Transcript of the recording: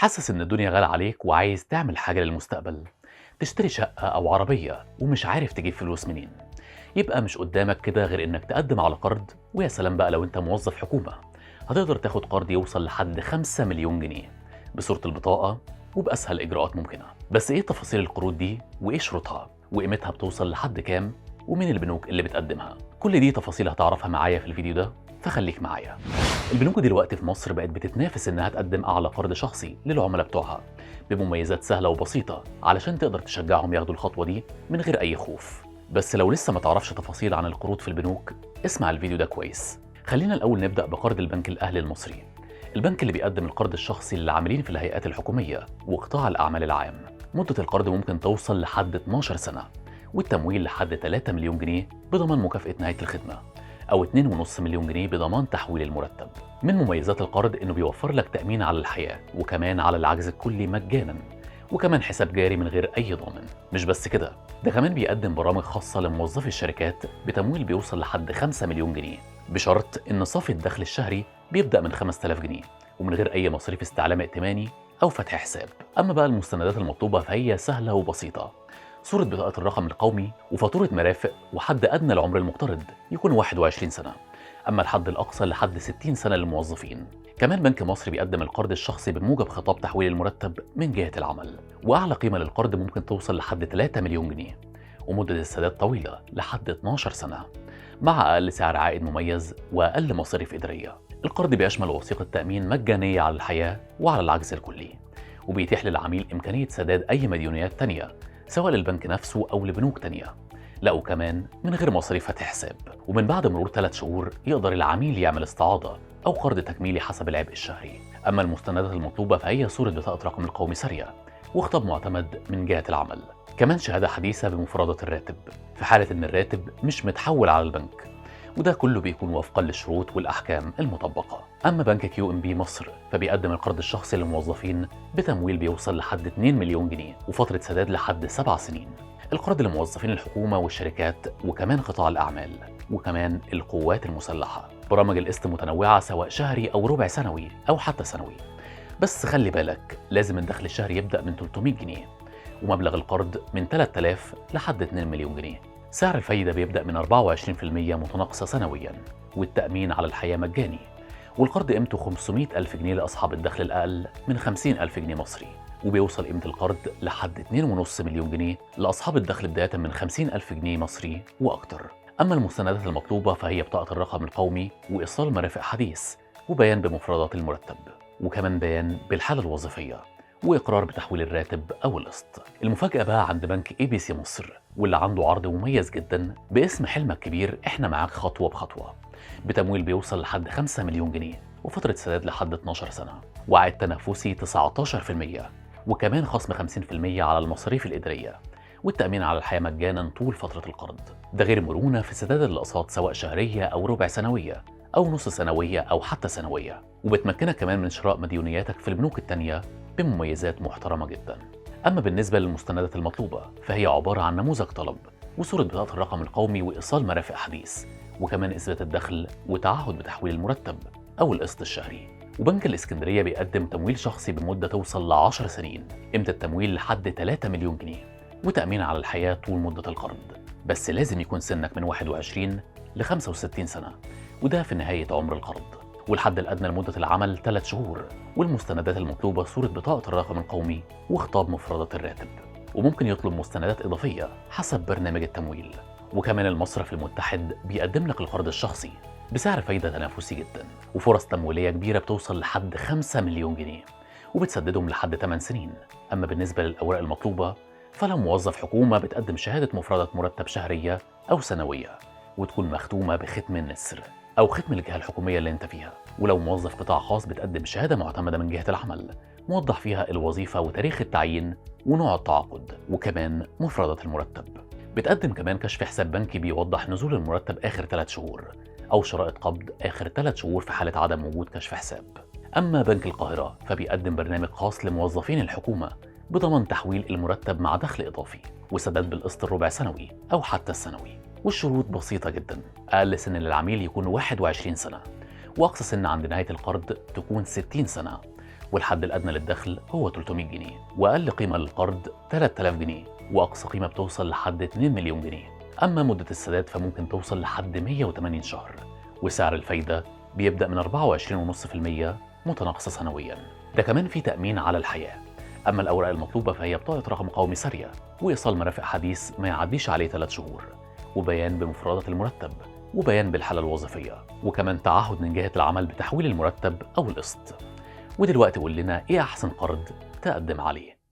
حاسس إن الدنيا غالية عليك وعايز تعمل حاجة للمستقبل، تشتري شقة أو عربية ومش عارف تجيب فلوس منين. يبقى مش قدامك كده غير إنك تقدم على قرض، ويا سلام بقى لو أنت موظف حكومة هتقدر تاخد قرض يوصل لحد 5 مليون جنيه بصورة البطاقة وبأسهل إجراءات ممكنة. بس إيه تفاصيل القروض دي وإيه شروطها وقيمتها بتوصل لحد كام ومين البنوك اللي بتقدمها؟ كل دي تفاصيل هتعرفها معايا في الفيديو ده، فخليك معايا. البنوك دلوقتي في مصر بقت بتتنافس إنها تقدم أعلى قرض شخصي للعملاء بتوعها بمميزات سهلة وبسيطة علشان تقدر تشجعهم ياخدوا الخطوة دي من غير أي خوف. بس لو لسه ما تعرفش تفاصيل عن القروض في البنوك، اسمع الفيديو ده كويس. خلينا الأول نبدأ بقرض البنك الأهلي المصري، البنك اللي بيقدم القرض الشخصي للعاملين في الهيئات الحكومية وقطاع الأعمال العام. مدة القرض ممكن توصل لحد 12 سنة، والتمويل لحد 3 مليون جنيه بضمان مكافأة نهاية الخدمة، أو 2.5 مليون جنيه بضمان تحويل المرتب. من مميزات القرض إنه بيوفر لك تأمين على الحياة وكمان على العجز الكلي مجانا، وكمان حساب جاري من غير أي ضامن. مش بس كده، ده كمان بيقدم برامج خاصة لموظفي الشركات بتمويل بيوصل لحد 5 مليون جنيه، بشرط إن صافي الدخل الشهري بيبدأ من 5000 جنيه ومن غير أي مصاريف استعلام ائتماني أو فتح حساب. أما بقى المستندات المطلوبة فهي سهلة وبسيطة: صورة بطاقة الرقم القومي وفاتورة مرافق، وحد أدنى لعمر المقترض يكون 21 سنة، أما الحد الأقصى لحد 60 سنة للموظفين. كمان بنك مصر بيقدم القرض الشخصي بموجب خطاب تحويل المرتب من جهة العمل، وأعلى قيمة للقرض ممكن توصل لحد 3 مليون جنيه، ومدة السداد طويلة لحد 12 سنة، مع أقل سعر عائد مميز وأقل مصاريف إدارية. القرض بيشمل وثيقة تأمين مجانية على الحياة وعلى العجز الكلي، وبيتيح للعميل إمكانية سداد أي مديونيات تانية سواء للبنك نفسه أو لبنوك تانية، لا وكمان من غير مصاريف فتح حساب. ومن بعد مرور 3 شهور يقدر العميل يعمل استعاضة أو قرض تكميلي حسب العبء الشهري. أما المستندات المطلوبة فهي صورة بطاقة رقم القومي سارية وخطاب معتمد من جهة العمل، كمان شهادة حديثة بمفردات الراتب في حالة إن الراتب مش متحول على البنك، وده كله بيكون وفقا للشروط والأحكام المطبقة. أما بنك كيو ام بي مصر فبيقدم القرض الشخصي للموظفين بتمويل بيوصل لحد 2 مليون جنيه وفترة سداد لحد 7 سنين. القرض لموظفين الحكومة والشركات وكمان قطاع الأعمال وكمان القوات المسلحة. برامج القسط متنوعة سواء شهري أو ربع سنوي أو حتى سنوي، بس خلي بالك لازم الدخل الشهري يبدأ من 300 جنيه، ومبلغ القرض من 3000 لحد 2 مليون جنيه. سعر الفايدة بيبدأ من 24% متناقصة سنويا، والتأمين على الحياة مجاني، والقرض قيمته 500 ألف جنيه لأصحاب الدخل الأقل من 50 ألف جنيه مصري، وبيوصل قيمة القرض لحد 2.5 مليون جنيه لأصحاب الدخل بداية من 50 ألف جنيه مصري وأكتر. أما المستندات المطلوبة فهي بطاقة الرقم القومي وإيصال مرافق حديث وبيان بمفردات المرتب، وكمان بيان بالحالة الوظيفية وإقرار بتحويل الراتب أو القسط. المفاجأة بقى عند بنك اي بي سي مصر، واللي عنده عرض مميز جدا باسم حلمك كبير، احنا معاك خطوة بخطوة، بتمويل بيوصل لحد 5 مليون جنيه وفترة سداد لحد 12 سنة وعائد تنافسي 19%، وكمان خصم 50% على المصاريف الإدارية، والتأمين على الحياة مجانا طول فترة القرض. ده غير مرونة في سداد الأقساط سواء شهرية أو ربع سنوية أو نص سنوية أو حتى سنوية، وبتمكنك كمان من شراء مديونياتك في البنوك التانية بمميزات محترمة جدا. أما بالنسبة للمستندات المطلوبة فهي عبارة عن نموذج طلب وصورة بطاقة الرقم القومي وإيصال مرافق حديث، وكمان إثبات الدخل وتعهد بتحويل المرتب أو القسط الشهري. وبنك الإسكندرية بيقدم تمويل شخصي بمدة توصل ل 10 سنين، قيمة التمويل لحد 3 مليون جنيه، وتأمين على الحياة طول مدة القرض، بس لازم يكون سنك من 21 ل 65 سنة، وده في نهاية عمر القرض. والحد الأدنى لمدة العمل 3 شهور، والمستندات المطلوبة صورة بطاقة الرقم القومي وخطاب مفردات الراتب، وممكن يطلب مستندات إضافية حسب برنامج التمويل. وكمان المصرف المتحد بيقدم لك القرض الشخصي بسعر فايدة تنافسي جدا وفرص تمويلية كبيرة بتوصل لحد 5 مليون جنيه وبتسددهم لحد 8 سنين. أما بالنسبة للأوراق المطلوبة فلو موظف حكومة بتقدم شهادة مفردة مرتب شهرية أو سنوية وتكون مختومة بختم النسر أو ختم الجهة الحكومية اللي أنت فيها. ولو موظف قطاع خاص بتقدم شهادة معتمدة من جهة العمل موضح فيها الوظيفة وتاريخ التعيين ونوع التعاقد وكمان مفردات المرتب. بتقدم كمان كشف حساب بنكي بيوضح نزول المرتب آخر 3 شهور أو شرائط قبض آخر 3 شهور في حالة عدم وجود كشف حساب. أما بنك القاهرة فبيقدم برنامج خاص لموظفين الحكومة بضمان تحويل المرتب مع دخل إضافي وسداد بالقسط الربع سنوي أو حتى السنوي. والشروط بسيطة جدا: أقل سن للعميل يكون 21 سنة، وأقصى سن عند نهاية القرض تكون 60 سنة، والحد الأدنى للدخل هو 300 جنيه، وأقل قيمة للقرض 3000 جنيه، وأقصى قيمة بتوصل لحد 2 مليون جنيه. أما مدة السداد فممكن توصل لحد 180 شهر، وسعر الفايدة بيبدأ من 24.5% متناقصة سنوياً. ده كمان في تأمين على الحياة. أما الأوراق المطلوبة فهي بطاقة رقم قومي سارية، وإيصال مرافق حديث ما يعديش عليه 3 شهور، وبيان بمفردات المرتب، وبيان بالحالة الوظيفية، وكمان تعهد من جهة العمل بتحويل المرتب أو القسط. ودلوقتي قول لنا إيه أحسن قرض تقدم عليه؟